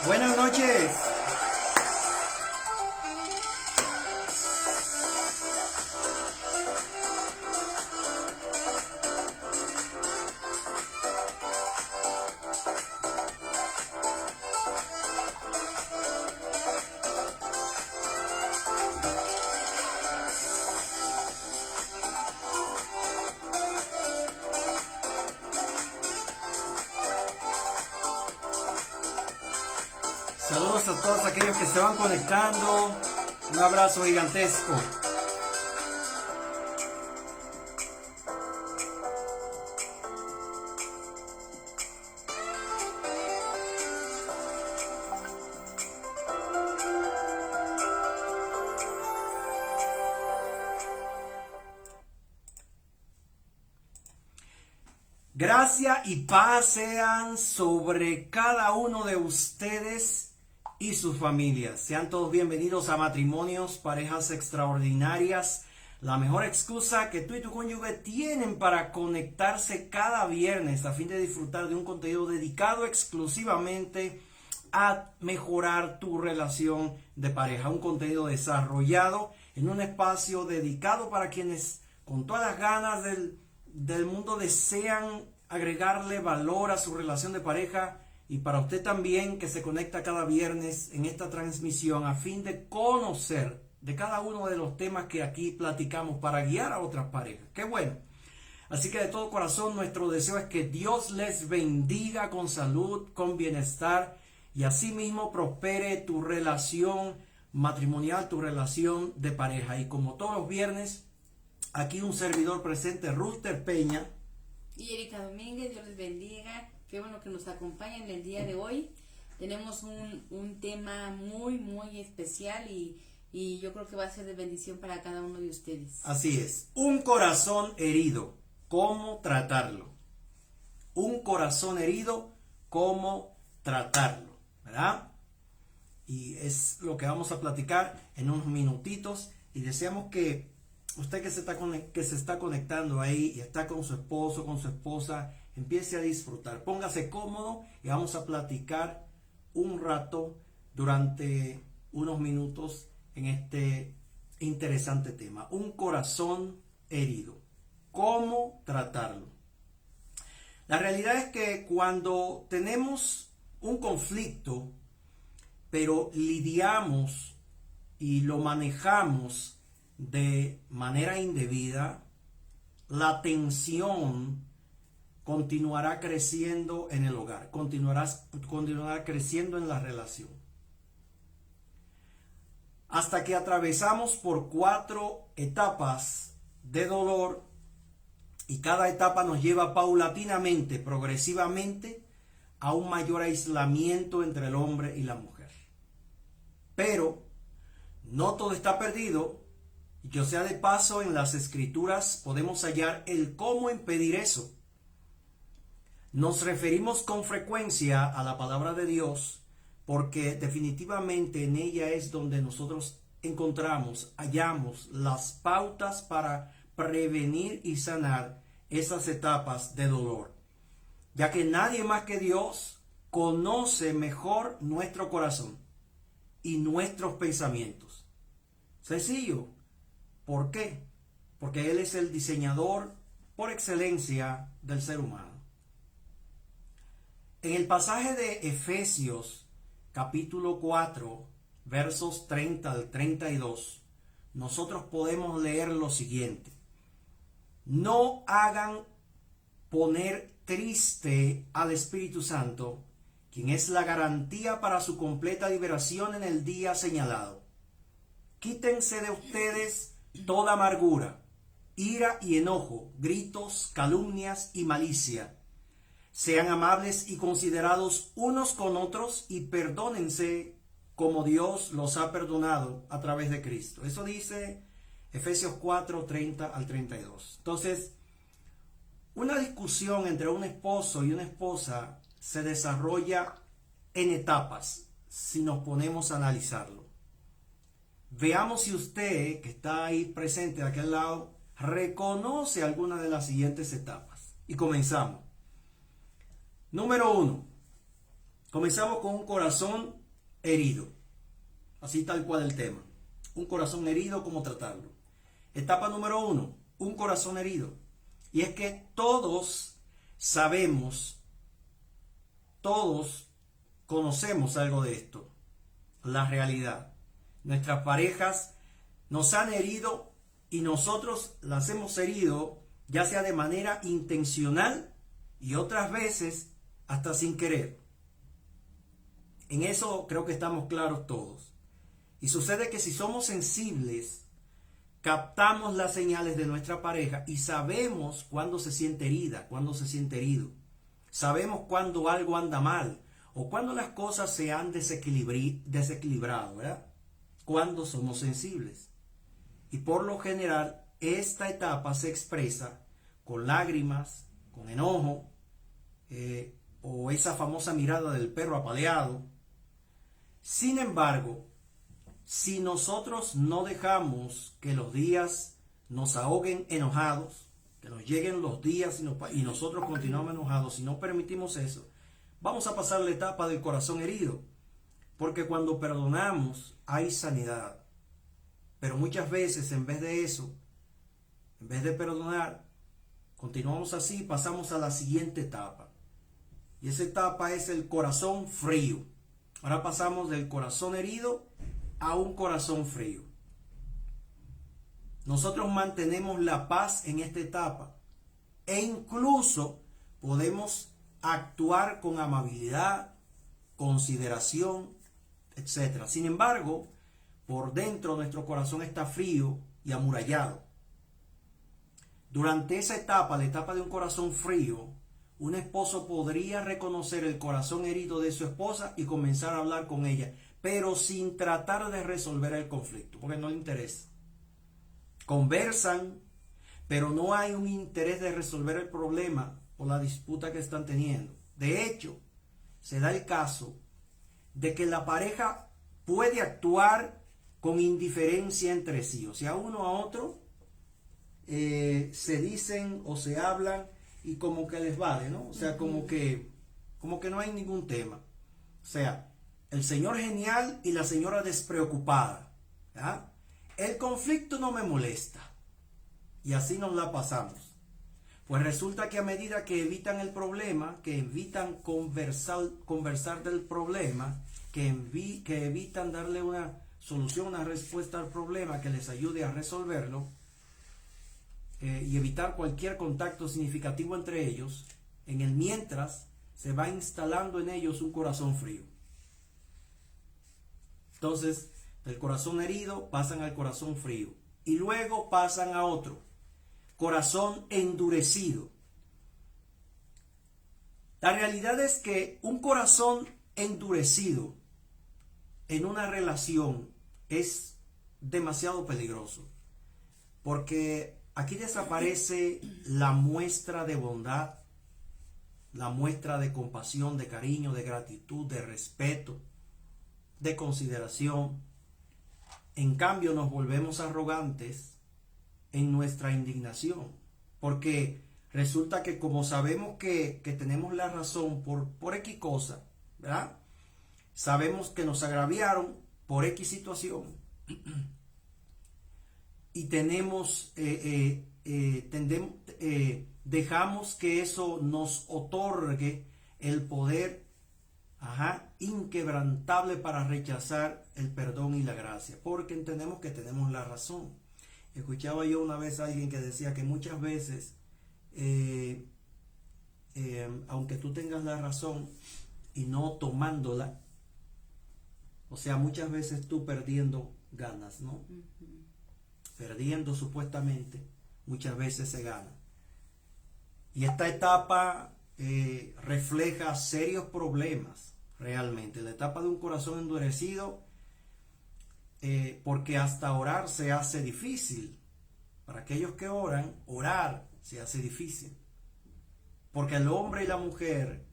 Buenas noches. Saludos a todos aquellos que se van conectando. Un abrazo gigantesco. Gracia y paz sean sobre cada uno de ustedes y sus familias. Sean todos bienvenidos a Matrimonios, Parejas Extraordinarias. La mejor excusa que tú y tu cónyuge tienen para conectarse cada viernes a fin de disfrutar de un contenido dedicado exclusivamente a mejorar tu relación de pareja. Un contenido desarrollado en un espacio dedicado para quienes con todas las ganas del mundo desean agregarle valor a su relación de pareja, y para usted también que se conecta cada viernes en esta transmisión a fin de conocer de cada uno de los temas que aquí platicamos para guiar a otras parejas. ¡Qué bueno! Así que de todo corazón nuestro deseo es que Dios les bendiga con salud, con bienestar, y asimismo prospere tu relación matrimonial, tu relación de pareja. Y como todos los viernes, aquí un servidor presente, Rúster Peña y Erika Domínguez. Dios les bendiga. Qué bueno que nos acompañan el día de hoy. Tenemos un tema muy especial y yo creo que va a ser de bendición para cada uno de ustedes. Así es. Un corazón herido, ¿cómo tratarlo? Un corazón herido, ¿cómo tratarlo? ¿Verdad? Y es lo que vamos a platicar en unos minutitos, y deseamos que usted que se está conectando ahí y está con su esposo, con su esposa, empiece a disfrutar. Póngase cómodo y vamos a platicar un rato durante unos minutos en este interesante tema. Un corazón herido. ¿Cómo tratarlo? La realidad es que cuando tenemos un conflicto, pero lidiamos y lo manejamos de manera indebida, la tensión continuará creciendo en el hogar, continuará creciendo en la relación. Hasta que atravesamos por 4 etapas de dolor, y cada etapa nos lleva paulatinamente, progresivamente, a un mayor aislamiento entre el hombre y la mujer. Pero no todo está perdido. Yo sea de paso, en las escrituras podemos hallar el cómo impedir eso. Nos referimos con frecuencia a la palabra de Dios porque definitivamente en ella es donde nosotros hallamos las pautas para prevenir y sanar esas etapas de dolor, ya que nadie más que Dios conoce mejor nuestro corazón y nuestros pensamientos. Sencillo. ¿Por qué? Porque Él es el diseñador por excelencia del ser humano. En el pasaje de Efesios capítulo 4, versos 30 al 32, nosotros podemos leer lo siguiente: no hagan poner triste al Espíritu Santo, quien es la garantía para su completa liberación en el día señalado. Quítense de ustedes toda amargura, ira y enojo, gritos, calumnias y malicia. Sean amables y considerados unos con otros y perdónense como Dios los ha perdonado a través de Cristo. Eso dice Efesios 4, 30 al 32. Entonces, una discusión entre un esposo y una esposa se desarrolla en etapas si nos ponemos a analizarlo. Veamos si usted, que está ahí presente de aquel lado, reconoce alguna de las siguientes etapas. Y comenzamos. Número 1. Comenzamos con un corazón herido. Así tal cual el tema. Un corazón herido, ¿cómo tratarlo? Etapa número 1, un corazón herido. Y es que todos sabemos, todos conocemos algo de esto. La realidad. Nuestras parejas nos han herido y nosotros las hemos herido, ya sea de manera intencional y otras veces hasta sin querer. En eso creo que estamos claros todos. Y sucede que si somos sensibles, captamos las señales de nuestra pareja y sabemos cuándo se siente herida, cuándo se siente herido. Sabemos cuándo algo anda mal o cuándo las cosas se han desequilibrado, ¿verdad? Cuando somos sensibles. Y por lo general, esta etapa se expresa con lágrimas, con enojo, o esa famosa mirada del perro apaleado. Sin embargo, si nosotros no dejamos que los días nos ahoguen enojados, que nos lleguen los días y nosotros continuamos enojados, si no permitimos eso, vamos a pasar la etapa del corazón herido. Porque cuando perdonamos hay sanidad. Pero muchas veces en vez de eso, en vez de perdonar, continuamos así, pasamos a la siguiente etapa. Y esa etapa es el corazón frío. Ahora pasamos del corazón herido a un corazón frío. Nosotros mantenemos la paz en esta etapa e incluso podemos actuar con amabilidad, consideración, etc. Sin embargo, por dentro nuestro corazón está frío y amurallado. Durante esa etapa, la etapa de un corazón frío, un esposo podría reconocer el corazón herido de su esposa y comenzar a hablar con ella, pero sin tratar de resolver el conflicto, porque no le interesa. Conversan, pero no hay un interés de resolver el problema o la disputa que están teniendo. De hecho, se da el caso de que la pareja puede actuar con indiferencia entre sí, o sea, uno a otro se dicen o se hablan y como que les vale, ¿no? O sea, como que no hay ningún tema. O sea, el señor genial y la señora despreocupada, ¿ya? El conflicto no me molesta. Y así nos la pasamos. Pues resulta que a medida que evitan el problema, que evitan conversar del problema, que evitan darle una solución, una respuesta al problema que les ayude a resolverlo, y evitar cualquier contacto significativo entre ellos, en el mientras se va instalando en ellos un corazón frío. Entonces, del corazón herido pasan al corazón frío y luego pasan a otro, corazón endurecido. La realidad es que un corazón endurecido en una relación es demasiado peligroso, porque aquí desaparece la muestra de bondad, la muestra de compasión, de cariño, de gratitud, de respeto, de consideración. En cambio, nos volvemos arrogantes en nuestra indignación, porque resulta que como sabemos que tenemos la razón por X cosa, ¿verdad? Sabemos que nos agraviaron por X situación y dejamos que eso nos otorgue el poder inquebrantable para rechazar el perdón y la gracia, porque entendemos que tenemos la razón. Escuchaba yo una vez a alguien que decía que muchas veces, aunque tú tengas la razón y no tomándola, o sea, muchas veces tú perdiendo ganas, ¿no? Perdiendo supuestamente, muchas veces se gana. Y esta etapa refleja serios problemas realmente. La etapa de un corazón endurecido, porque hasta orar se hace difícil. Para aquellos que oran, orar se hace difícil. Porque el hombre y la mujer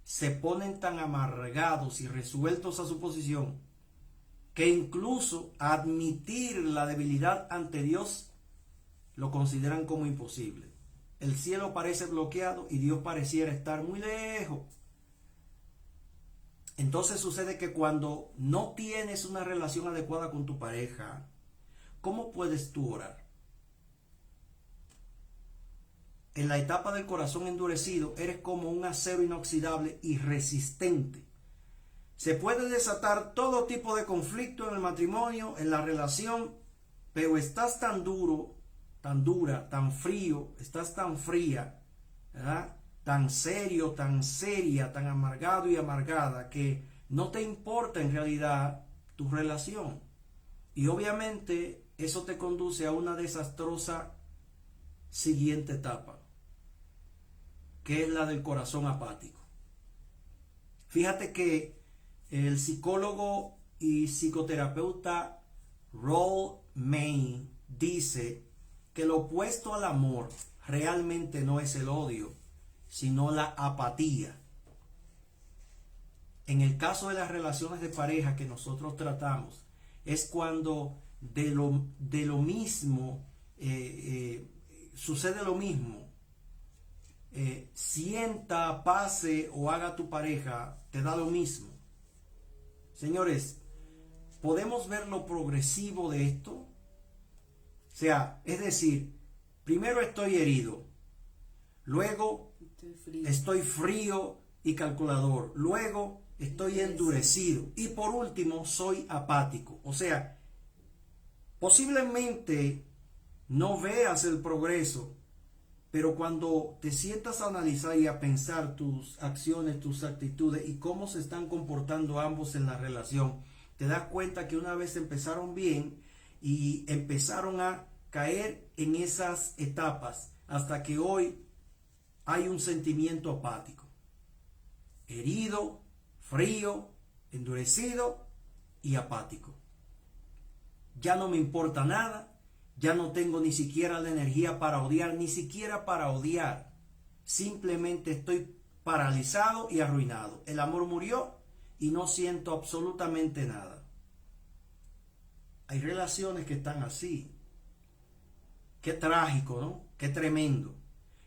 se ponen tan amargados y resueltos a su posición que incluso admitir la debilidad ante Dios lo consideran como imposible. El cielo parece bloqueado y Dios pareciera estar muy lejos. Entonces sucede que cuando no tienes una relación adecuada con tu pareja, ¿cómo puedes tú orar? En la etapa del corazón endurecido, eres como un acero inoxidable y resistente. Se puede desatar todo tipo de conflicto en el matrimonio, en la relación, pero estás tan duro, tan dura, tan frío, estás tan fría, ¿verdad? Tan serio, tan seria, tan amargado y amargada, que no te importa en realidad tu relación. Y obviamente eso te conduce a una desastrosa siguiente etapa, que es la del corazón apático. Fíjate que el psicólogo y psicoterapeuta Rolf May dice que lo opuesto al amor realmente no es el odio, sino la apatía. En el caso de las relaciones de pareja que nosotros tratamos, es cuando de lo mismo sucede lo mismo. Sienta, pase o haga tu pareja, te da lo mismo. Señores, ¿podemos ver lo progresivo de esto? O sea, es decir, primero estoy herido, luego estoy frío y calculador, luego estoy endurecido y por último soy apático. O sea, posiblemente no veas el progreso, pero cuando te sientas a analizar y a pensar tus acciones, tus actitudes y cómo se están comportando ambos en la relación, te das cuenta que una vez empezaron bien y empezaron a caer en esas etapas hasta que hoy hay un sentimiento apático, herido, frío, endurecido y apático. Ya no me importa nada, ya no tengo ni siquiera la energía para odiar, ni siquiera para odiar. Simplemente estoy paralizado y arruinado. El amor murió y no siento absolutamente nada. Hay relaciones que están así. Qué trágico, ¿no? Qué tremendo.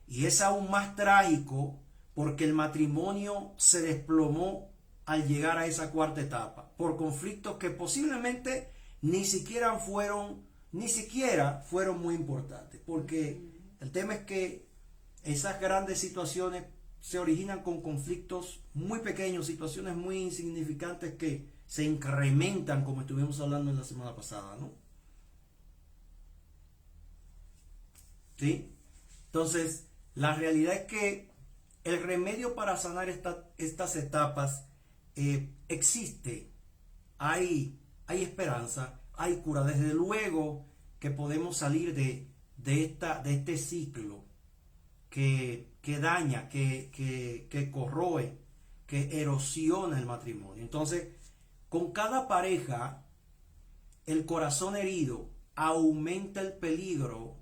Y es aún más trágico porque el matrimonio se desplomó al llegar a esa cuarta etapa, por conflictos que posiblemente ni siquiera fueron muy importantes, porque el tema es que esas grandes situaciones se originan con conflictos muy pequeños, situaciones muy insignificantes que se incrementan, como estuvimos hablando en la semana pasada, ¿no? ¿Sí? Entonces, la realidad es que el remedio para sanar estas etapas existe. Hay esperanza, hay cura. Desde luego que podemos salir de este ciclo que daña, que corroe, que erosiona el matrimonio. Entonces, con cada pareja, el corazón herido aumenta el peligro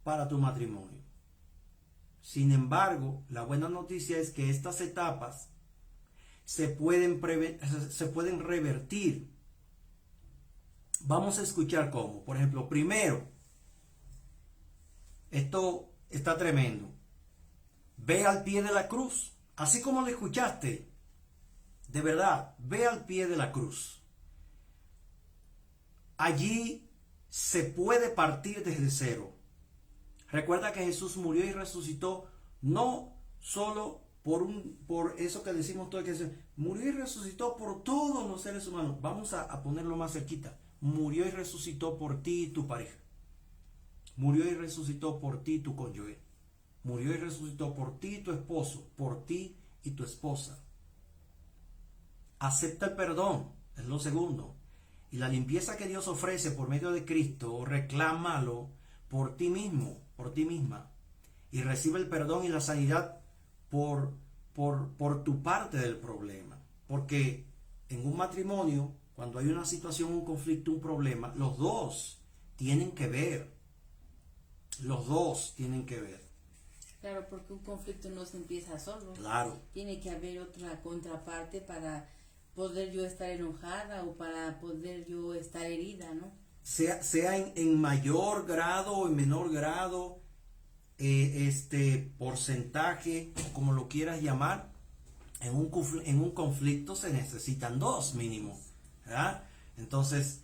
para tu matrimonio. Sin embargo, la buena noticia es que estas etapas se pueden revertir. Vamos a escuchar cómo. Por ejemplo, primero, esto está tremendo. Ve al pie de la cruz, así como lo escuchaste. De verdad, ve al pie de la cruz. Allí se puede partir desde cero. Recuerda que Jesús murió y resucitó no solo por eso que decimos todo, que murió y resucitó por todos los seres humanos. Vamos a ponerlo más cerquita. Murió y resucitó por ti y tu pareja. Murió y resucitó por ti y tu cónyuge. Murió y resucitó por ti y tu esposo, por ti y tu esposa. Acepta el perdón, es lo segundo. Y la limpieza que Dios ofrece por medio de Cristo, reclámalo por ti mismo, por ti misma. Y recibe el perdón y la sanidad por tu parte del problema. Porque en un matrimonio, cuando hay una situación, un conflicto, un problema, los dos tienen que ver. Los dos tienen que ver. Claro, porque un conflicto no se empieza solo. Claro. Tiene que haber otra contraparte para poder yo estar enojada o para poder yo estar herida, ¿no? Sea en mayor grado o en menor grado, porcentaje, como lo quieras llamar, en un conflicto se necesitan dos mínimo, ¿verdad? Entonces,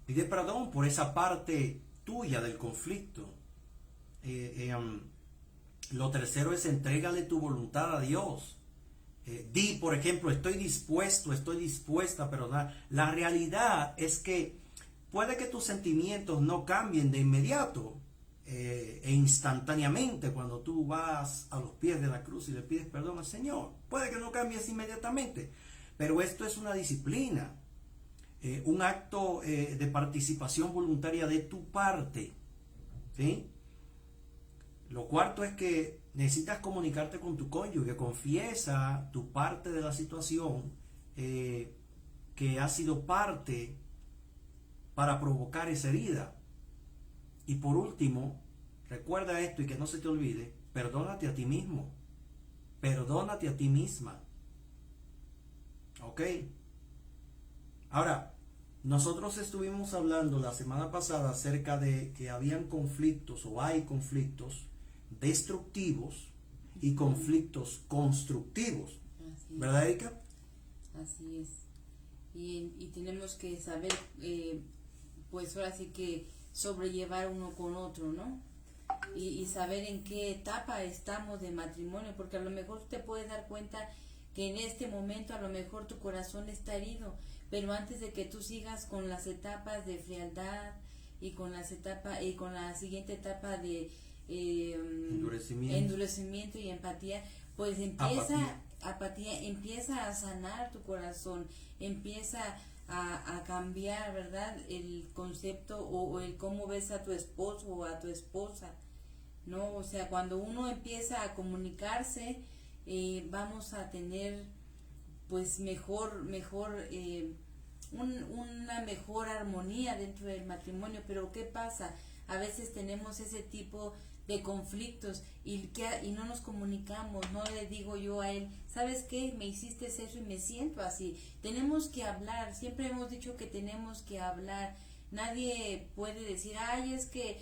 pide perdón por esa parte tuya del conflicto. Lo tercero es entrégale tu voluntad a Dios. Di, por ejemplo, estoy dispuesta a perdonar. La realidad es que puede que tus sentimientos no cambien de inmediato e instantáneamente cuando tú vas a los pies de la cruz y le pides perdón al Señor. Puede que no cambies inmediatamente, pero esto es una disciplina, un acto de participación voluntaria de tu parte, ¿sí? Lo cuarto es que necesitas comunicarte con tu cónyuge, confiesa tu parte de la situación que ha sido parte para provocar esa herida. Y por último, recuerda esto y que no se te olvide, perdónate a ti mismo, perdónate a ti misma. ¿Ok? Ahora, nosotros estuvimos hablando la semana pasada acerca de que habían conflictos o hay conflictos destructivos y conflictos constructivos. ¿Verdad, Erika? Así es. Y tenemos que saber, pues ahora sí que sobrellevar uno con otro, ¿no? Y saber en qué etapa estamos de matrimonio, porque a lo mejor te puedes dar cuenta que en este momento a lo mejor tu corazón está herido, pero antes de que tú sigas con las etapas de frialdad y con las etapas y con la siguiente etapa de endurecimiento y empatía, pues empieza a sanar tu corazón, empieza a cambiar, ¿verdad? El concepto o el cómo ves a tu esposo o a tu esposa, ¿no? O sea, cuando uno empieza a comunicarse, vamos a tener pues una mejor armonía dentro del matrimonio. Pero ¿qué pasa? A veces tenemos ese tipo de conflictos y no nos comunicamos, no le digo yo a él, ¿sabes qué? Me hiciste eso y me siento así. Tenemos que hablar, siempre hemos dicho que tenemos que hablar. Nadie puede decir, ay, es que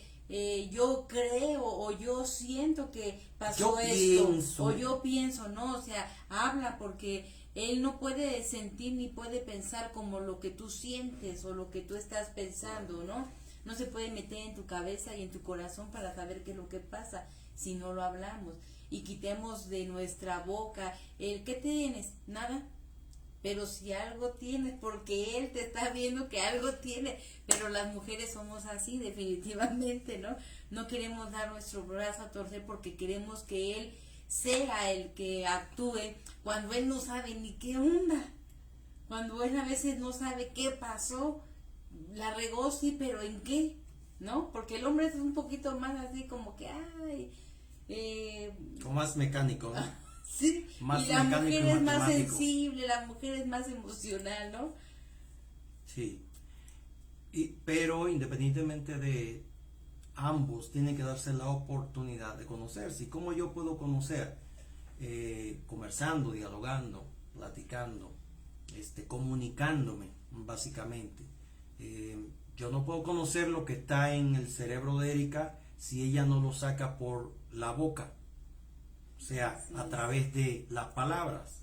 yo creo o yo siento que pasó esto, o yo pienso, no, o sea, habla, porque él no puede sentir ni puede pensar como lo que tú sientes o lo que tú estás pensando, ¿no? No se puede meter en tu cabeza y en tu corazón para saber qué es lo que pasa si no lo hablamos. Y quitemos de nuestra boca el ¿qué tienes? Nada. Pero si algo tienes, porque él te está viendo que algo tiene. Pero las mujeres somos así, definitivamente, ¿no? No queremos dar nuestro brazo a torcer porque queremos que él sea el que actúe cuando él no sabe ni qué onda. Cuando él a veces no sabe qué pasó. La regó, sí, pero ¿en qué? ¿No? Porque el hombre es un poquito más así como que, como más mecánico, ¿no? Sí, más y la mujer es más sensible, la mujer es más emocional, ¿no? Sí. Pero independientemente de ambos, tienen que darse la oportunidad de conocerse. ¿Y cómo yo puedo conocer? Conversando, dialogando, platicando, comunicándome, básicamente. Yo no puedo conocer lo que está en el cerebro de Erika si ella no lo saca por la boca, o sea, a través de las palabras,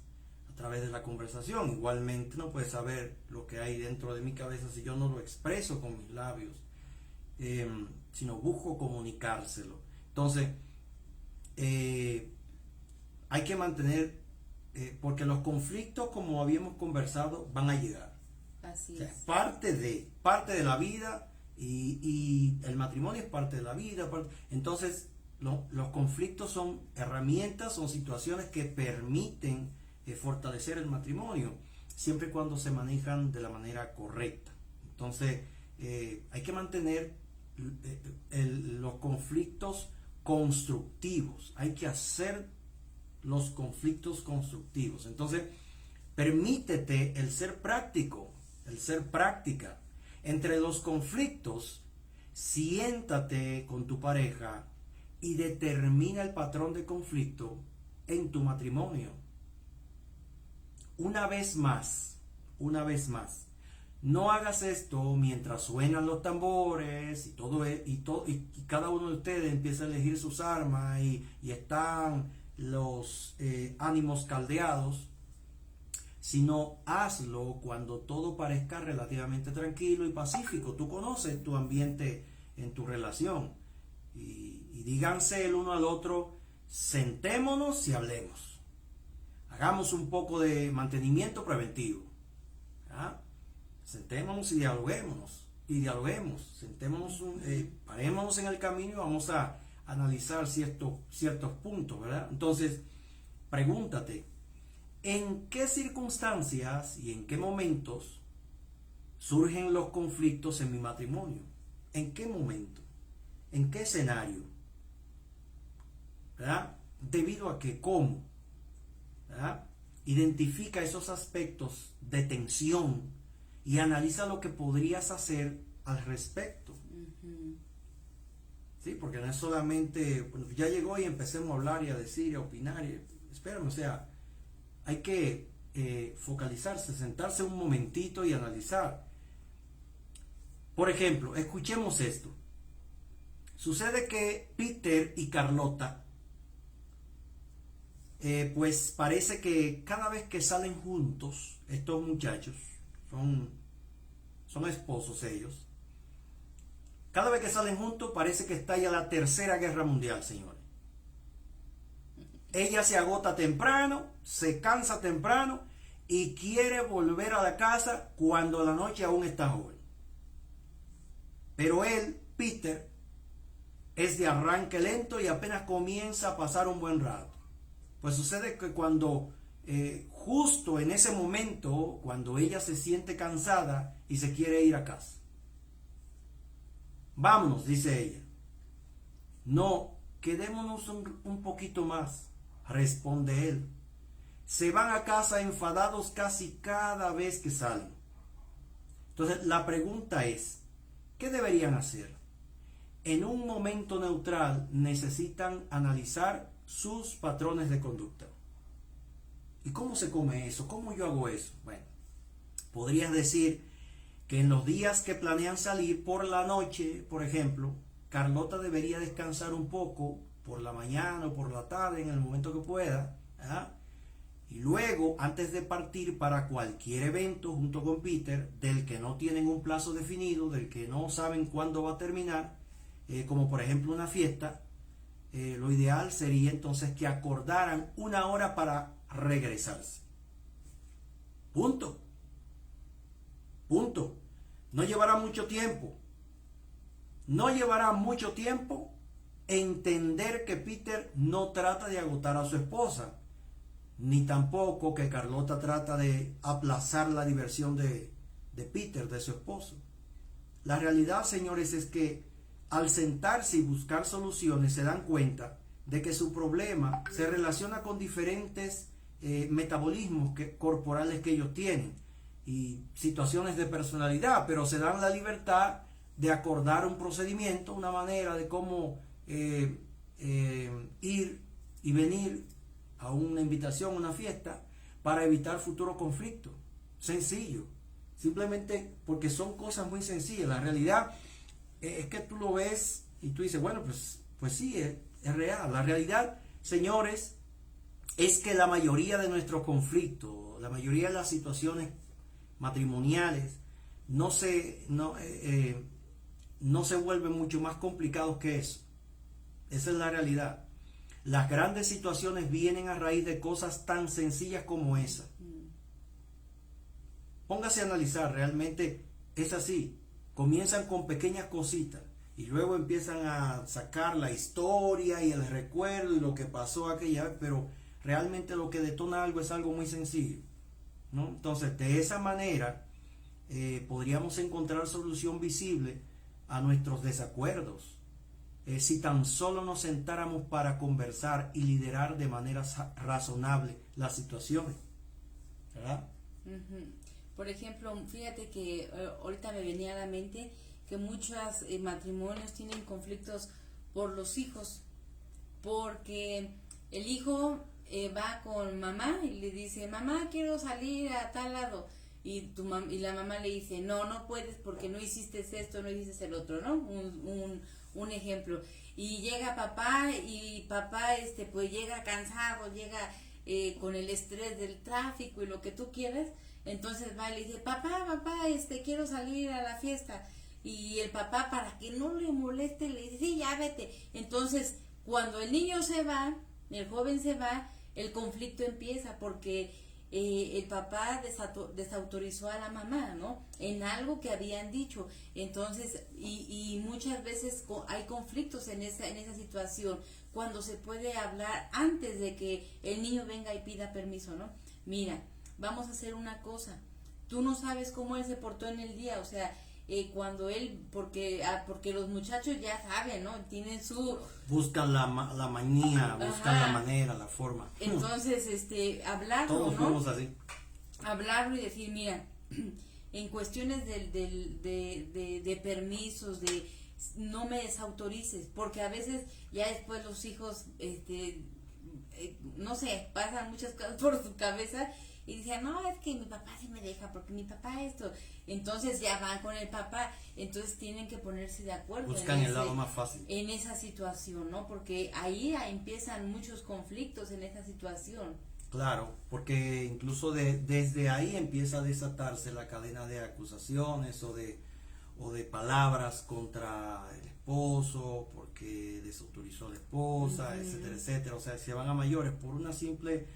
a través de la conversación. Igualmente no puede saber lo que hay dentro de mi cabeza si yo no lo expreso con mis labios, sino busco comunicárselo. Entonces, hay que mantener, porque los conflictos, como habíamos conversado, van a llegar. Así o sea, es. parte de la vida, y el matrimonio es parte de la vida. Entonces, los conflictos son herramientas, son situaciones que permiten fortalecer el matrimonio, siempre y cuando se manejan de la manera correcta. Entonces, hay que mantener los conflictos constructivos, hay que hacer los conflictos constructivos. Entonces, permítete el ser práctico, el ser práctica. Entre los conflictos, siéntate con tu pareja y determina el patrón de conflicto en tu matrimonio. Una vez más, no hagas esto mientras suenan los tambores y cada uno de ustedes empieza a elegir sus armas y están los ánimos caldeados. sino hazlo cuando todo parezca relativamente tranquilo y pacífico. Tú conoces tu ambiente en tu relación y díganse el uno al otro, sentémonos y hablemos. Hagamos un poco de mantenimiento preventivo. ¿Ah? Sentémonos y dialoguemos, sentémonos, parémonos en el camino y vamos a analizar ciertos puntos, ¿verdad? Entonces, pregúntate, ¿en qué circunstancias y en qué momentos surgen los conflictos en mi matrimonio? ¿En qué momento? ¿En qué escenario? ¿Verdad? ¿Debido a qué? ¿Cómo? ¿Verdad? Identifica esos aspectos de tensión y analiza lo que podrías hacer al respecto. Sí, porque no es solamente, bueno, ya llegó y empecemos a hablar y a decir y a opinar. Espérame, o sea, hay que focalizarse, sentarse un momentito y analizar. Por ejemplo, escuchemos esto. Sucede que Peter y Carlota, pues parece que cada vez que salen juntos, estos muchachos, son esposos ellos, cada vez que salen juntos parece que estalla la tercera guerra mundial, señores. Ella se agota temprano, se cansa temprano y quiere volver a la casa cuando la noche aún está joven. Pero él, Peter, es de arranque lento y apenas comienza a pasar un buen rato. Pues sucede que cuando, justo en ese momento, cuando ella se siente cansada y se quiere ir a casa. Vámonos, dice ella. No, quedémonos un poquito más, responde él. Se van a casa enfadados casi cada vez que salen. Entonces la pregunta es, ¿qué deberían hacer? En un momento neutral necesitan analizar sus patrones de conducta. ¿Y cómo se come eso? ¿Cómo yo hago eso? Bueno, podrías decir que en los días que planean salir por la noche, por ejemplo, Carlota debería descansar un poco por la mañana o por la tarde, en el momento que pueda, ¿ah? Y luego, antes de partir para cualquier evento junto con Peter, del que no tienen un plazo definido, del que no saben cuándo va a terminar, como por ejemplo una fiesta, lo ideal sería entonces que acordaran una hora para regresarse. Punto. No llevará mucho tiempo. No llevará mucho tiempo entender que Peter no trata de agotar a su esposa, ni tampoco que Carlota trata de aplazar la diversión de Peter, de su esposo. La realidad, señores, es que al sentarse y buscar soluciones se dan cuenta de que su problema se relaciona con diferentes metabolismos corporales que ellos tienen y situaciones de personalidad, pero se dan la libertad de acordar un procedimiento, una manera de cómo ir y venir a una invitación, a una fiesta, para evitar futuros conflictos. Sencillo, simplemente porque son cosas muy sencillas. La realidad es que tú lo ves y tú dices, bueno, pues sí, es real. La realidad, señores, es que la mayoría de nuestros conflictos, la mayoría de las situaciones matrimoniales, no se vuelven mucho más complicados que eso. Esa es la realidad. Las grandes situaciones vienen a raíz de cosas tan sencillas como esa. Póngase a analizar, realmente es así. Comienzan con pequeñas cositas y luego empiezan a sacar la historia y el recuerdo y lo que pasó aquella vez, pero realmente lo que detona algo es algo muy sencillo, ¿no? Entonces, de esa manera podríamos encontrar solución visible a nuestros desacuerdos. Si tan solo nos sentáramos para conversar y liderar de manera razonable las situaciones, ¿verdad? Por ejemplo, fíjate que ahorita me venía a la mente que muchos matrimonios tienen conflictos por los hijos, porque el hijo va con mamá y le dice, mamá, quiero salir a tal lado, y la mamá le dice, no puedes porque no hiciste esto, no hiciste el otro, ¿no? Un ejemplo. Y llega papá y papá pues llega cansado, llega con el estrés del tráfico y lo que tú quieras, entonces va y le dice, papá, quiero salir a la fiesta. Y el papá, para que no le moleste, le dice, sí, ya vete. Entonces, cuando el niño se va, el joven se va, el conflicto empieza porque el papá desautorizó a la mamá, ¿no? En algo que habían dicho. Entonces, y muchas veces hay conflictos en esa situación, cuando se puede hablar antes de que el niño venga y pida permiso, ¿no? Mira, vamos a hacer una cosa. Tú no sabes cómo él se portó en el día, o sea, cuando él, porque los muchachos ya saben, ¿no? Tienen su... Buscan la manía, buscan Ajá. la manera, la forma. Entonces, hablarlo, Todos ¿no? fuimos así. Hablarlo y decir, mira, en cuestiones de permisos, de no me desautorices, porque a veces ya después los hijos, no sé, pasan muchas cosas por su cabeza y dicen, no, es que mi papá sí me deja, porque mi papá esto, entonces ya van con el papá, entonces tienen que ponerse de acuerdo. Buscan el lado más fácil. En esa situación, ¿no? Porque ahí empiezan muchos conflictos en esa situación. Claro, porque incluso desde ahí empieza a desatarse la cadena de acusaciones o de palabras contra el esposo, porque desautorizó a la esposa, etcétera, etcétera. O sea, se van a mayores por una simple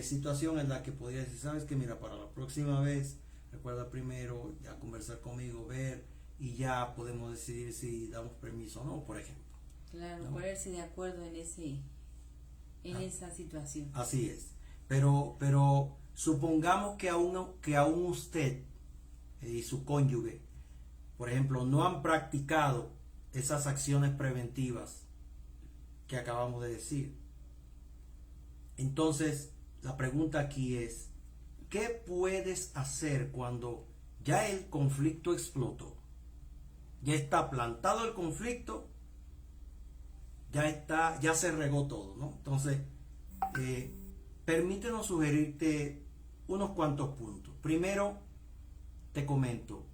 situación en la que podría decir, sabes que mira, para la próxima vez, recuerda primero ya conversar conmigo, ver, y ya podemos decidir si damos permiso o no, por ejemplo. Claro, ¿no? ponerse de acuerdo en esa situación. Así es. Pero supongamos que aún usted y su cónyuge, por ejemplo, no han practicado esas acciones preventivas que acabamos de decir. Entonces, la pregunta aquí es, ¿qué puedes hacer cuando ya el conflicto explotó? Ya está plantado el conflicto, ya se regó todo, ¿no? Entonces, permítenos sugerirte unos cuantos puntos. Primero, te comento,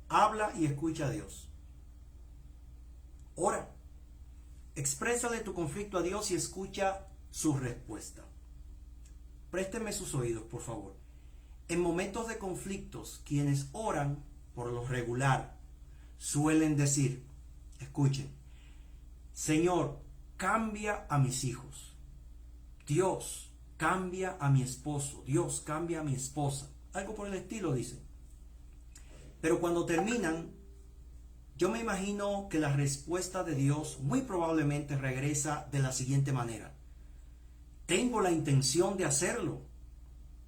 habla y escucha a Dios. Ora, exprésale tu conflicto a Dios y escucha su respuesta. Présteme sus oídos, por favor. En momentos de conflictos, quienes oran, por lo regular, suelen decir, escuchen, Señor, cambia a mis hijos. Dios, cambia a mi esposo. Dios, cambia a mi esposa. Algo por el estilo, dicen. Pero cuando terminan, yo me imagino que la respuesta de Dios muy probablemente regresa de la siguiente manera. Tengo la intención de hacerlo,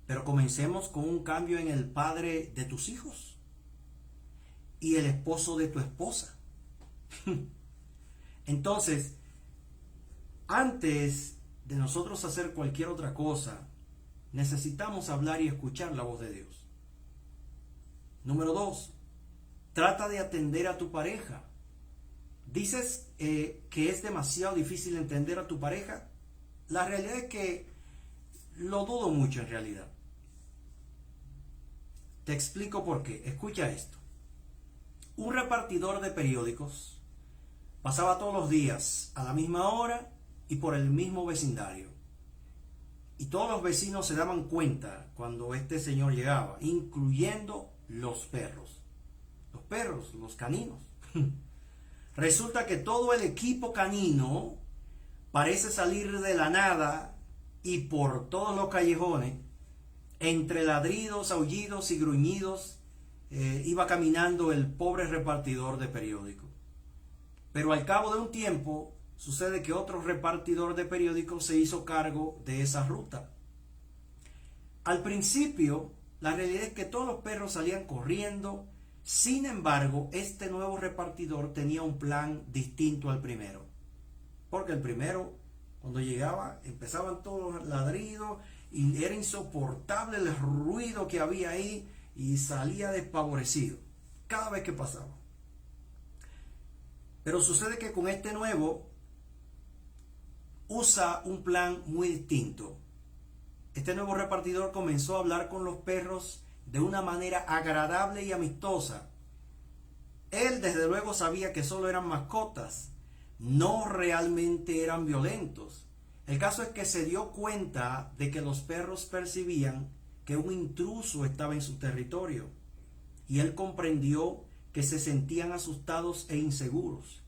pero comencemos con un cambio en el padre de tus hijos y el esposo de tu esposa. Entonces, antes de nosotros hacer cualquier otra cosa, necesitamos hablar y escuchar la voz de Dios. Número 2, trata de atender a tu pareja. ¿Dices que es demasiado difícil entender a tu pareja? La realidad es que lo dudo mucho en realidad. Te explico por qué. Escucha esto. Un repartidor de periódicos pasaba todos los días a la misma hora y por el mismo vecindario. Y todos los vecinos se daban cuenta cuando este señor llegaba, incluyendo los perros. Los perros, los caninos. Resulta que todo el equipo canino parece salir de la nada y por todos los callejones, entre ladridos, aullidos y gruñidos, iba caminando el pobre repartidor de periódicos. Pero al cabo de un tiempo, sucede que otro repartidor de periódicos se hizo cargo de esa ruta. Al principio, la realidad es que todos los perros salían corriendo. Sin embargo, este nuevo repartidor tenía un plan distinto al primero. Porque el primero, cuando llegaba, empezaban todos los ladridos y era insoportable el ruido que había ahí y salía desfavorecido cada vez que pasaba. Pero sucede que con este nuevo usa un plan muy distinto. Este nuevo repartidor comenzó a hablar con los perros de una manera agradable y amistosa. Él desde luego sabía que solo eran mascotas, no realmente eran violentos. El caso es que se dio cuenta de que los perros percibían que un intruso estaba en su territorio y él comprendió que se sentían asustados e inseguros.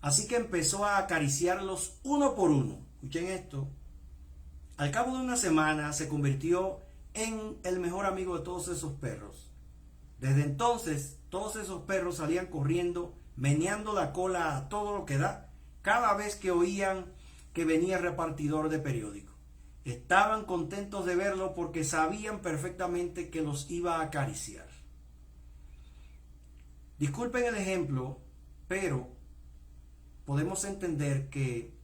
Así que empezó a acariciarlos uno por uno. Escuchen esto. Al cabo de una semana se convirtió en el mejor amigo de todos esos perros. Desde entonces, todos esos perros salían corriendo, meneando la cola a todo lo que da, cada vez que oían que venía el repartidor de periódico. Estaban contentos de verlo porque sabían perfectamente que los iba a acariciar. Disculpen el ejemplo, pero podemos entender que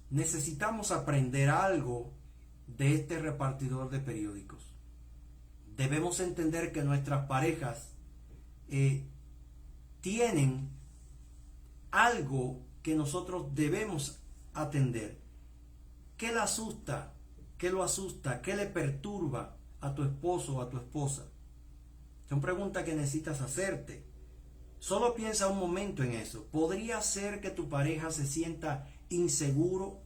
necesitamos aprender algo de este repartidor de periódicos. Debemos entender que nuestras parejas tienen algo que nosotros debemos atender. ¿Qué le asusta? ¿Qué lo asusta? ¿Qué le perturba a tu esposo o a tu esposa? Son preguntas que necesitas hacerte. Solo piensa un momento en eso. ¿Podría ser que tu pareja se sienta inseguro,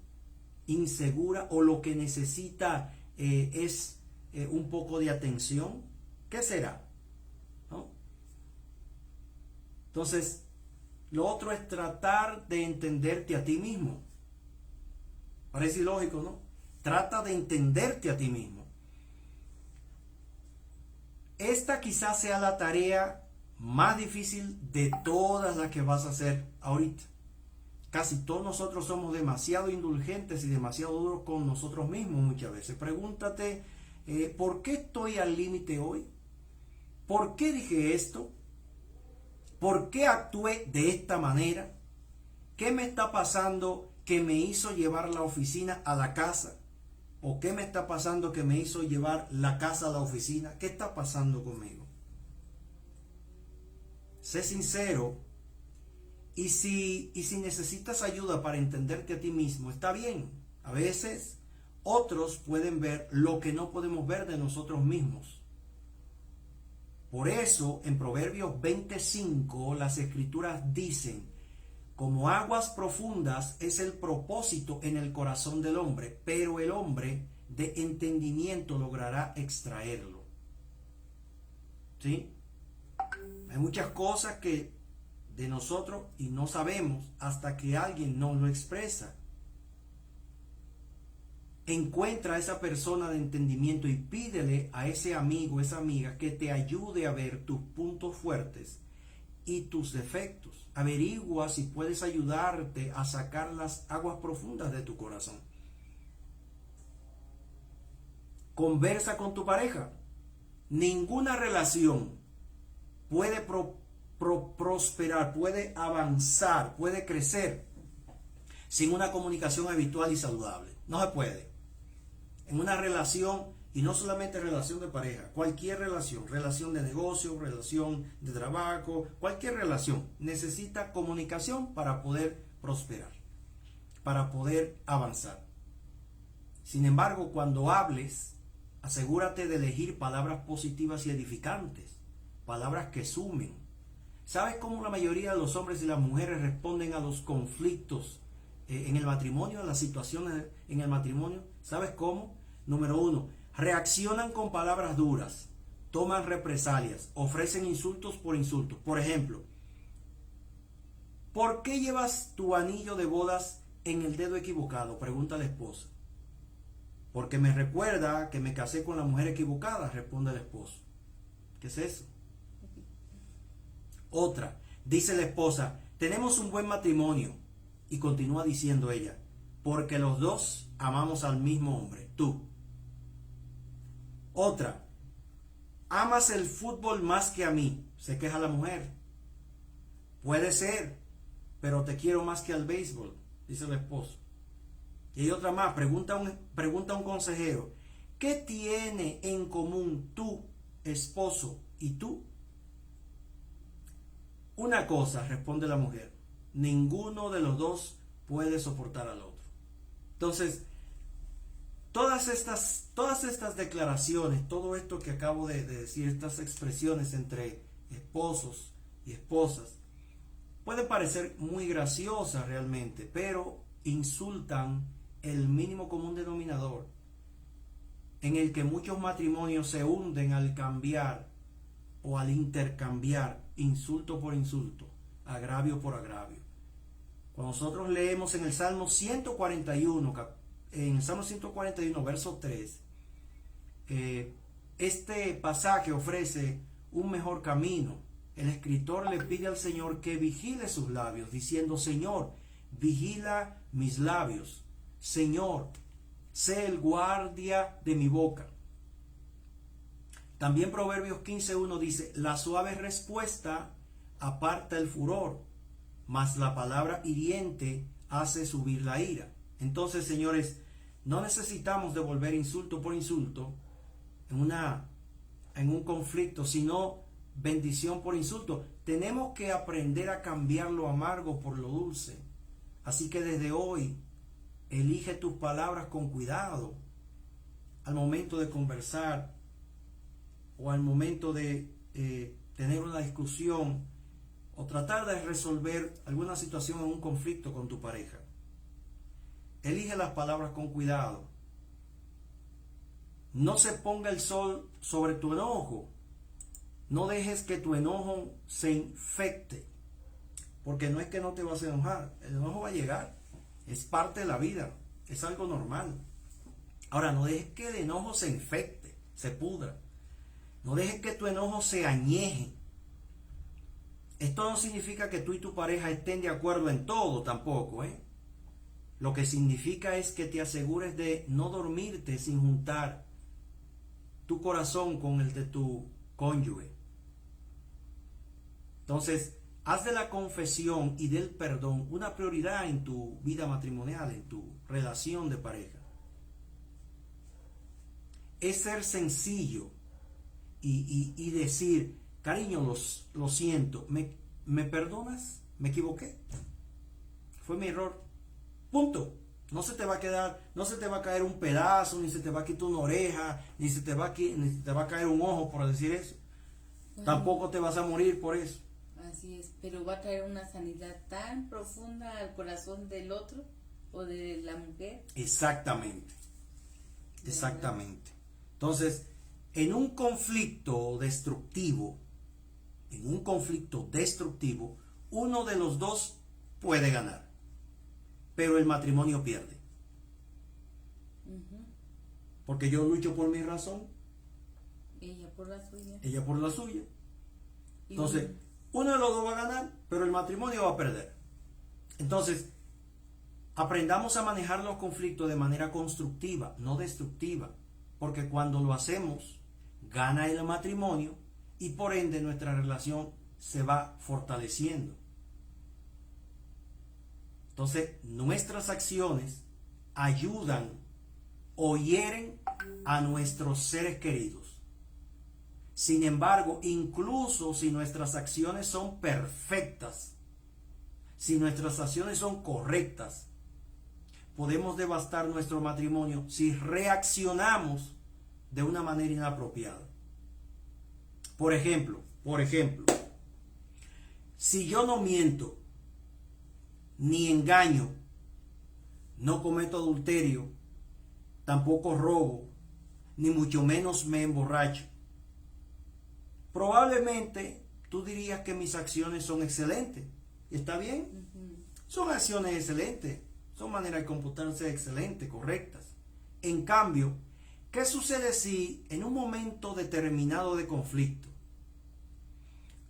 insegura, o lo que necesita es un poco de atención? ¿Qué será? ¿No? Entonces, lo otro es tratar de entenderte a ti mismo. Parece ilógico, ¿no? Trata de entenderte a ti mismo. Esta quizás sea la tarea más difícil de todas las que vas a hacer ahorita. Casi todos nosotros somos demasiado indulgentes y demasiado duros con nosotros mismos muchas veces. Pregúntate, ¿por qué estoy al límite hoy? ¿Por qué dije esto? ¿Por qué actué de esta manera? ¿Qué me está pasando que me hizo llevar la oficina a la casa? ¿O qué me está pasando que me hizo llevar la casa a la oficina? ¿Qué está pasando conmigo? Sé sincero. Y si necesitas ayuda para entenderte a ti mismo, está bien. A veces otros pueden ver lo que no podemos ver de nosotros mismos. Por eso en Proverbios 25 las escrituras dicen: como aguas profundas es el propósito en el corazón del hombre, pero el hombre de entendimiento logrará extraerlo. ¿Sí? Hay muchas cosas que de nosotros y no sabemos hasta que alguien nos lo expresa. Encuentra a esa persona de entendimiento y pídele a ese amigo, esa amiga, que te ayude a ver tus puntos fuertes y tus defectos. Averigua si puedes ayudarte a sacar las aguas profundas de tu corazón. Conversa con tu pareja. Ninguna relación puede prosperar, puede avanzar, puede crecer sin una comunicación habitual y saludable. No se puede. En una relación, y no solamente relación de pareja, cualquier relación, relación de negocio, relación de trabajo, cualquier relación necesita comunicación para poder prosperar, para poder avanzar. Sin embargo, cuando hables, asegúrate de elegir palabras positivas y edificantes, palabras que sumen. ¿Sabes cómo la mayoría de los hombres y las mujeres responden a los conflictos en el matrimonio, a las situaciones en el matrimonio? ¿Sabes cómo? Número 1, reaccionan con palabras duras, toman represalias, ofrecen insultos por insultos. Por ejemplo, ¿por qué llevas tu anillo de bodas en el dedo equivocado?, pregunta la esposa. Porque me recuerda que me casé con la mujer equivocada, responde el esposo. ¿Qué es eso? Otra, dice la esposa: tenemos un buen matrimonio. Y continúa diciendo ella: porque los dos amamos al mismo hombre, tú. Otra, amas el fútbol más que a mí, se queja la mujer. Puede ser, pero te quiero más que al béisbol, dice el esposo. Y hay otra más, pregunta un consejero: ¿qué tiene en común tu esposo y tú? Una cosa, responde la mujer: ninguno de los dos puede soportar al otro. Entonces, todas estas declaraciones, todo esto que acabo de decir, estas expresiones entre esposos y esposas, pueden parecer muy graciosas realmente, pero insultan el mínimo común denominador en el que muchos matrimonios se hunden al cambiar o al intercambiar insulto por insulto, agravio por agravio. Cuando nosotros leemos en el Salmo 141, verso 3, este pasaje ofrece un mejor camino. El escritor le pide al Señor que vigile sus labios, diciendo: Señor, vigila mis labios. Señor, sé el guardia de mi boca. También Proverbios 15:1 dice: la suave respuesta aparta el furor, mas la palabra hiriente hace subir la ira. Entonces, señores, no necesitamos devolver insulto por insulto en un conflicto, sino bendición por insulto. Tenemos que aprender a cambiar lo amargo por lo dulce. Así que desde hoy, elige tus palabras con cuidado al momento de conversar o al momento de tener una discusión o tratar de resolver alguna situación en un conflicto con tu pareja. Elige las palabras con cuidado. No se ponga el sol sobre tu enojo. No dejes que tu enojo se infecte, porque no es que no te vas a enojar, el enojo va a llegar, es parte de la vida, es algo normal. Ahora, no dejes que el enojo se infecte, se pudra. No dejes que tu enojo se añeje. Esto no significa que tú y tu pareja estén de acuerdo en todo tampoco, ¿eh? Lo que significa es que te asegures de no dormirte sin juntar tu corazón con el de tu cónyuge. Entonces, haz de la confesión y del perdón una prioridad en tu vida matrimonial, en tu relación de pareja. Es ser sencillo y decir: cariño, lo siento, ¿me perdonas? ¿Me equivoqué? Fue mi error. Punto. No se te va a quedar, no se te va a caer un pedazo, ni se te va a quitar una oreja, ni se te va a caer un ojo por decir eso. Tampoco te vas a morir por eso. Así es, pero va a traer una sanidad tan profunda al corazón del otro o de la mujer. Exactamente. Entonces, en un conflicto destructivo, uno de los dos puede ganar, pero el matrimonio pierde. Porque yo lucho por mi razón, ella por la suya. Entonces, uno de los dos va a ganar, pero el matrimonio va a perder. Entonces, aprendamos a manejar los conflictos de manera constructiva, no destructiva, porque cuando lo hacemos, gana el matrimonio y por ende nuestra relación se va fortaleciendo. Entonces, nuestras acciones ayudan o hieren a nuestros seres queridos. Sin embargo, incluso si nuestras acciones son perfectas, si nuestras acciones son correctas, podemos devastar nuestro matrimonio si reaccionamos de una manera inapropiada. Por ejemplo, si yo no miento, ni engaño, no cometo adulterio, tampoco robo, ni mucho menos me emborracho, probablemente tú dirías que mis acciones son excelentes. ¿Y está bien? Son acciones excelentes, son maneras de comportarse excelentes, correctas. En cambio, ¿qué sucede si en un momento determinado de conflicto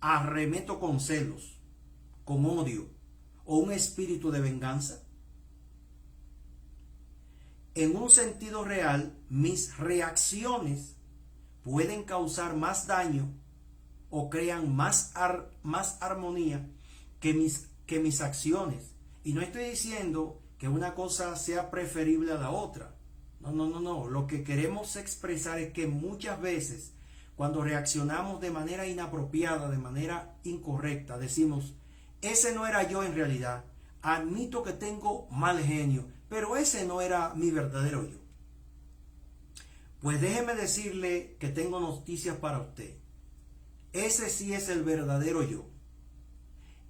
arremeto con celos, con odio o un espíritu de venganza? En un sentido real, mis reacciones pueden causar más daño o crean más armonía que mis acciones. Y no estoy diciendo que una cosa sea preferible a la otra. No. Lo que queremos expresar es que muchas veces cuando reaccionamos de manera inapropiada, de manera incorrecta, decimos: ese no era yo en realidad. Admito que tengo mal genio, pero ese no era mi verdadero yo. Pues déjeme decirle que tengo noticias para usted. Ese sí es el verdadero yo.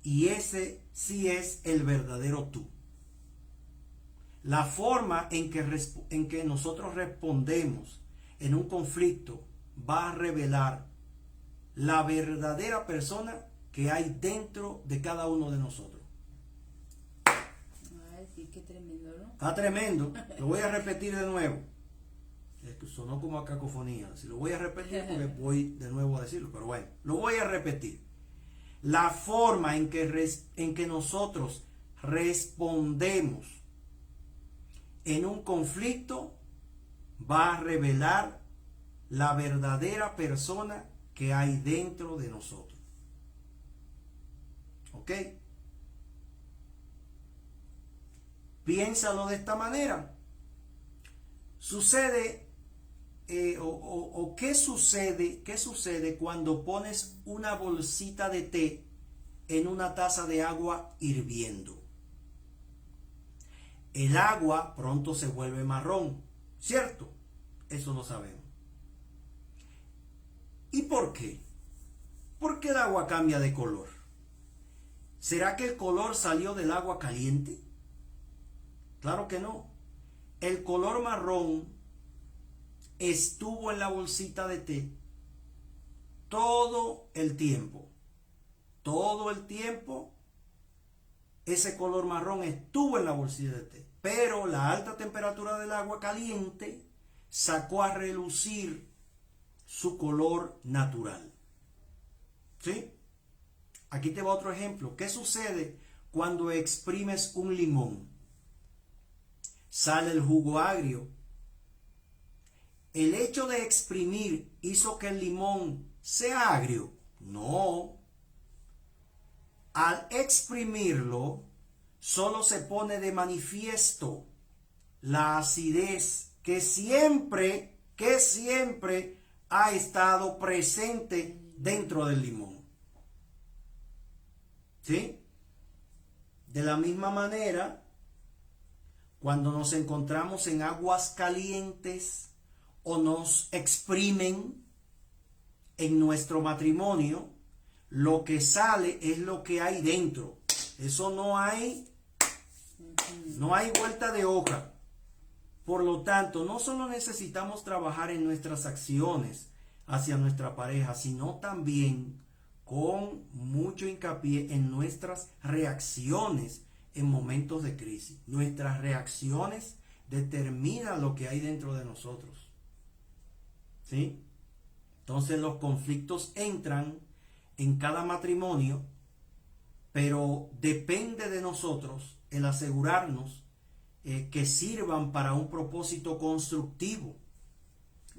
Y ese sí es el verdadero tú. La forma en que nosotros respondemos en un conflicto va a revelar la verdadera persona que hay dentro de cada uno de nosotros. Ay, sí, qué tremendo, ¿no? Está tremendo. Lo voy a repetir de nuevo. Sonó como a cacofonía. Si lo voy a repetir porque voy de nuevo a decirlo, pero bueno, lo voy a repetir. La forma en que nosotros respondemos en un conflicto va a revelar la verdadera persona que hay dentro de nosotros. ¿Ok? Piénsalo de esta manera. Sucede, ¿qué sucede? ¿Qué sucede cuando pones una bolsita de té en una taza de agua hirviendo? El agua pronto se vuelve marrón, ¿cierto? Eso lo sabemos. ¿Y por qué? ¿Por qué el agua cambia de color? ¿Será que el color salió del agua caliente? Claro que no. El color marrón estuvo en la bolsita de té todo el tiempo. Todo el tiempo ese color marrón estuvo en la bolsita de té. Pero la alta temperatura del agua caliente sacó a relucir su color natural. ¿Sí? Aquí te va otro ejemplo. ¿Qué sucede cuando exprimes un limón? Sale el jugo agrio. ¿El hecho de exprimir hizo que el limón sea agrio? No. Al exprimirlo, solo se pone de manifiesto la acidez que siempre ha estado presente dentro del limón. ¿Sí? De la misma manera, cuando nos encontramos en aguas calientes o nos exprimen en nuestro matrimonio, lo que sale es lo que hay dentro. Eso no hay vuelta de hoja. Por lo tanto, no solo necesitamos trabajar en nuestras acciones hacia nuestra pareja, sino también con mucho hincapié en nuestras reacciones en momentos de crisis. Nuestras reacciones determinan lo que hay dentro de nosotros. ¿Sí? Entonces los conflictos entran en cada matrimonio, pero depende de nosotros el asegurarnos que sirvan para un propósito constructivo.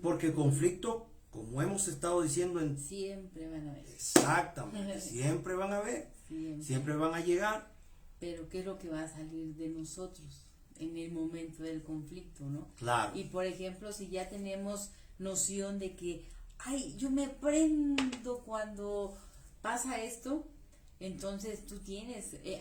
Porque conflictos, como hemos estado diciendo, siempre van a haber. Exactamente, siempre van a haber, siempre van a llegar. Pero ¿qué es lo que va a salir de nosotros en el momento del conflicto, no? Claro. Y por ejemplo, si ya tenemos noción de que, ay, yo me prendo cuando pasa esto, entonces tú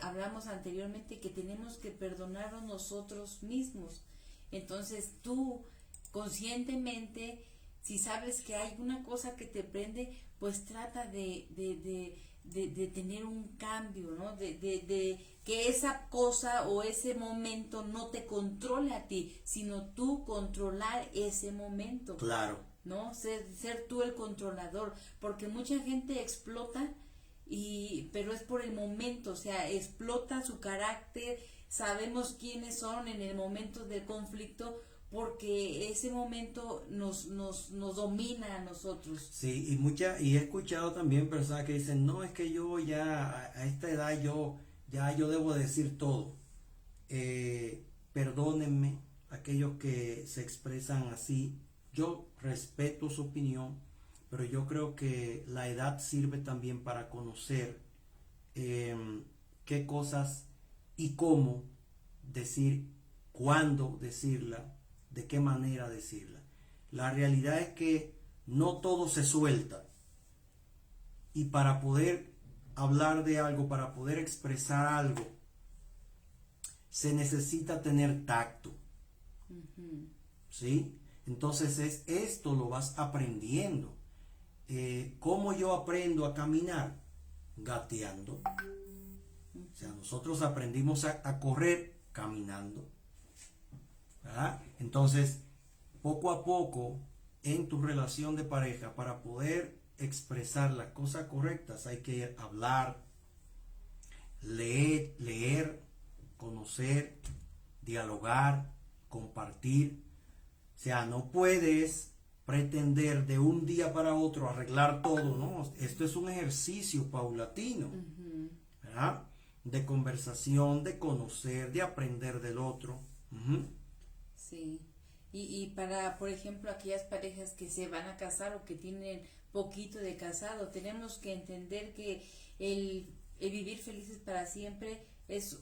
hablamos anteriormente que tenemos que perdonarnos nosotros mismos. Entonces tú conscientemente, si sabes que hay una cosa que te prende, pues trata de tener un cambio, ¿no? De que esa cosa o ese momento no te controle a ti, sino tú controlar ese momento. Claro. ¿No? Ser tú el controlador, porque mucha gente explota pero es por el momento, o sea, explota su carácter, sabemos quiénes son en el momento del conflicto, porque ese momento nos domina a nosotros. Sí, y he escuchado también personas que dicen, no, es que yo ya a esta edad yo debo decir todo. Perdónenme aquellos que se expresan así. Yo respeto su opinión, pero yo creo que la edad sirve también para conocer qué cosas y cómo decir, cuándo decirla, de qué manera decirla. La realidad es que no todo se suelta. Y para poder hablar de algo, para poder expresar algo, se necesita tener tacto. ¿Sí? Entonces esto lo vas aprendiendo. ¿Cómo yo aprendo a caminar? Gateando. O sea, nosotros aprendimos a correr caminando. ¿verdad? Entonces, poco a poco, en tu relación de pareja, para poder expresar las cosas correctas, hay que hablar, leer, conocer, dialogar, compartir. O sea, no puedes pretender de un día para otro arreglar todo, ¿no? Esto es un ejercicio paulatino, ¿verdad? De conversación, de conocer, de aprender del otro. Sí. Y para, por ejemplo, aquellas parejas que se van a casar o que tienen poquito de casado, tenemos que entender que el vivir felices para siempre es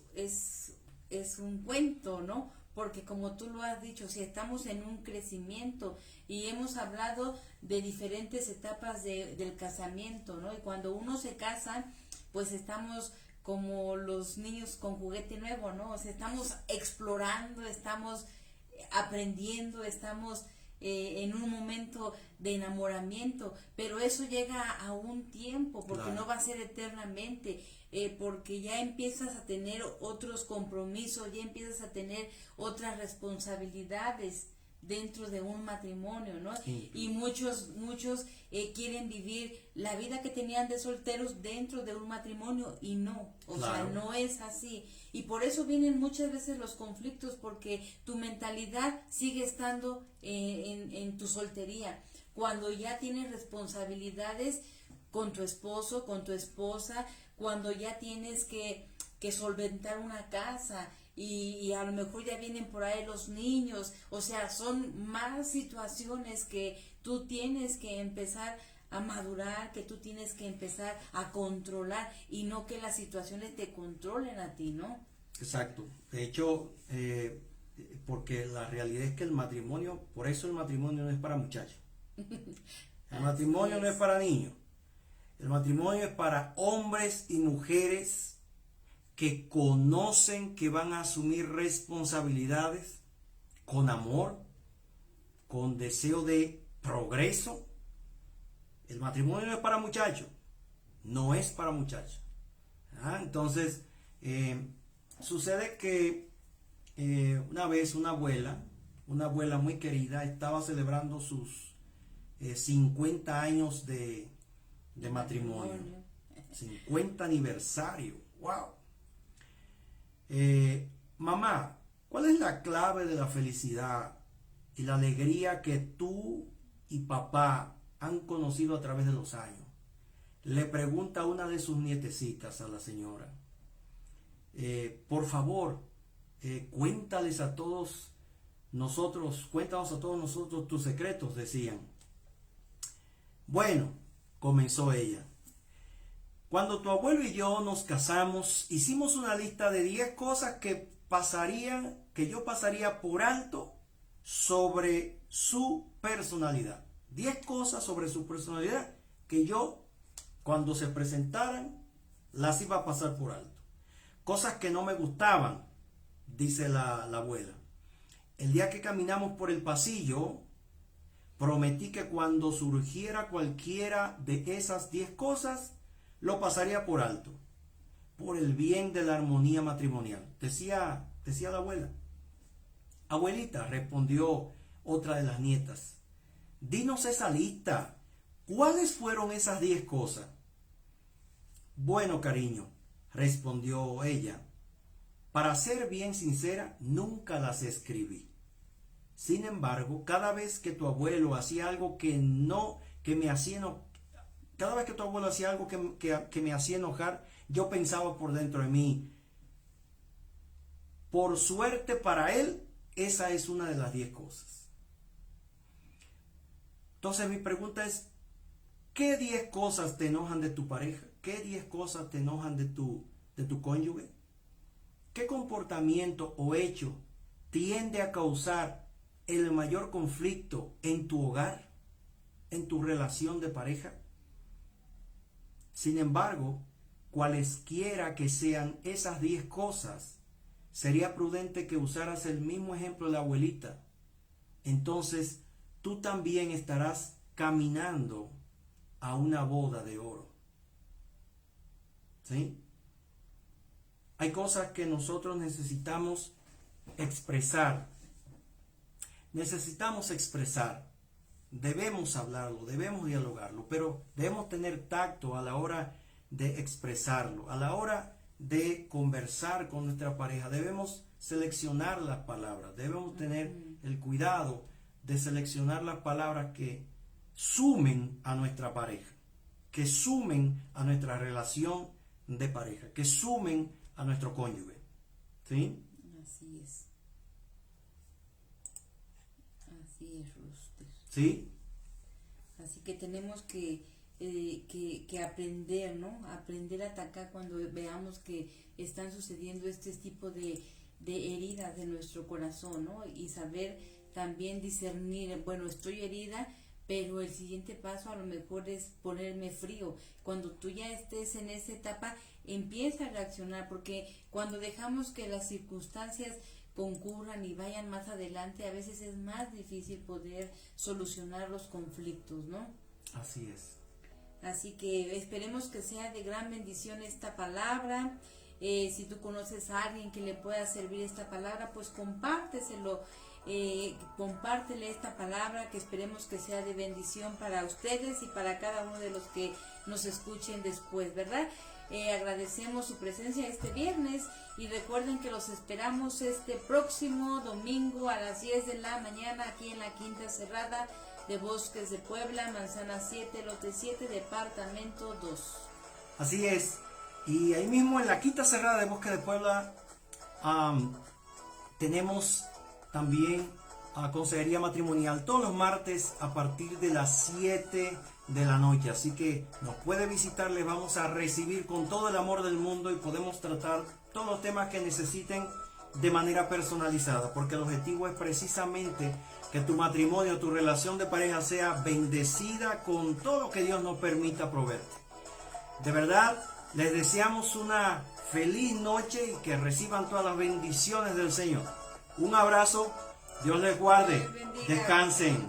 un cuento, ¿no? Porque como tú lo has dicho, si estamos en un crecimiento y hemos hablado de diferentes etapas del casamiento, ¿no? Y cuando uno se casa, pues estamos como los niños con juguete nuevo, ¿no? O sea, estamos explorando, estamos aprendiendo, estamos en un momento de enamoramiento, pero eso llega a un tiempo, porque Claro. no va a ser eternamente, porque ya empiezas a tener otros compromisos, ya empiezas a tener otras responsabilidades dentro de un matrimonio, ¿no? Sí. Y muchos quieren vivir la vida que tenían de solteros dentro de un matrimonio y no, o Claro. sea, no es así. Y por eso vienen muchas veces los conflictos, porque tu mentalidad sigue estando en tu soltería. Cuando ya tienes responsabilidades con tu esposo, con tu esposa, cuando ya tienes que solventar una casa y a lo mejor ya vienen por ahí los niños, o sea, son más situaciones que tú tienes que empezar a madurar, que tú tienes que empezar a controlar y no que las situaciones te controlen a ti, ¿no? Exacto. De hecho, porque la realidad es que el matrimonio, por eso el matrimonio no es para muchachos. El matrimonio no es para niños. El matrimonio es para hombres y mujeres que conocen que van a asumir responsabilidades con amor, con deseo de progreso. El matrimonio no es para muchachos, no es para muchachos. Entonces, sucede que una vez una abuela muy querida, estaba celebrando sus 50 años de matrimonio. 50 aniversario. ¡Wow! Mamá, ¿cuál es la clave de la felicidad y la alegría que tú y papá han conocido a través de los años? Le pregunta una de sus nietecitas a la señora. Por favor, cuéntales a todos nosotros, cuéntanos a todos nosotros tus secretos, decían. Bueno, comenzó ella. Cuando tu abuelo y yo nos casamos, hicimos una lista de 10 cosas que yo pasaría por alto sobre su personalidad. 10 cosas sobre su personalidad que yo, cuando se presentaran, las iba a pasar por alto. Cosas que no me gustaban, dice la abuela. El día que caminamos por el pasillo, prometí que cuando surgiera cualquiera de esas 10 cosas, lo pasaría por alto, por el bien de la armonía matrimonial. Decía la abuela. Abuelita, respondió otra de las nietas, dinos esa lista. ¿Cuáles fueron esas 10 cosas? Bueno, cariño, respondió ella, para ser bien sincera, nunca las escribí. Sin embargo, cada vez que tu abuelo hacía algo cada vez que tu abuelo hacía algo que me hacía enojar, yo pensaba por dentro de mí, por suerte para él, esa es una de las 10 cosas. Entonces mi pregunta es, ¿qué 10 cosas te enojan de tu pareja? ¿Qué 10 cosas te enojan de tu cónyuge? ¿Qué comportamiento o hecho tiende a causar el mayor conflicto en tu hogar, en tu relación de pareja? Sin embargo, cualesquiera que sean esas 10 cosas, sería prudente que usaras el mismo ejemplo de la abuelita. Entonces, tú también estarás caminando a una boda de oro. ¿Sí? Hay cosas que nosotros necesitamos expresar necesitamos expresar, debemos hablarlo, debemos dialogarlo, pero debemos tener tacto a la hora de expresarlo, a la hora de conversar con nuestra pareja. Debemos seleccionar las palabras, debemos tener el cuidado de seleccionar las palabras que sumen a nuestra pareja, que sumen a nuestra relación de pareja, que sumen a nuestro cónyuge. ¿Sí? Así es. Así es, Rooster. ¿Sí? Así que tenemos que aprender, ¿no? Aprender a atacar cuando veamos que están sucediendo este tipo de heridas de nuestro corazón, ¿no? Y saber también discernir, bueno, estoy herida, pero el siguiente paso a lo mejor es ponerme frío. Cuando tú ya estés en esa etapa, empieza a reaccionar, porque cuando dejamos que las circunstancias concurran y vayan más adelante, a veces es más difícil poder solucionar los conflictos, ¿no? Así es. Así que esperemos que sea de gran bendición esta palabra. Si tú conoces a alguien que le pueda servir esta palabra, pues compárteselo. Compártele esta palabra, que esperemos que sea de bendición para ustedes y para cada uno de los que nos escuchen después, ¿verdad? Agradecemos su presencia este viernes y recuerden que los esperamos este próximo domingo a las 10 de la mañana aquí en la Quinta Cerrada de Bosques de Puebla, Manzana 7, Lote 7, Departamento 2. Así es. Y ahí mismo en la Quinta Cerrada de Bosques de Puebla tenemos también consejería matrimonial todos los martes a partir de las 7 de la noche. Así que nos puede visitar, les vamos a recibir con todo el amor del mundo y podemos tratar todos los temas que necesiten de manera personalizada, porque el objetivo es precisamente que tu matrimonio, tu relación de pareja sea bendecida con todo lo que Dios nos permita proveerte. De verdad, les deseamos una feliz noche y que reciban todas las bendiciones del Señor. Un abrazo, Dios les guarde, descansen.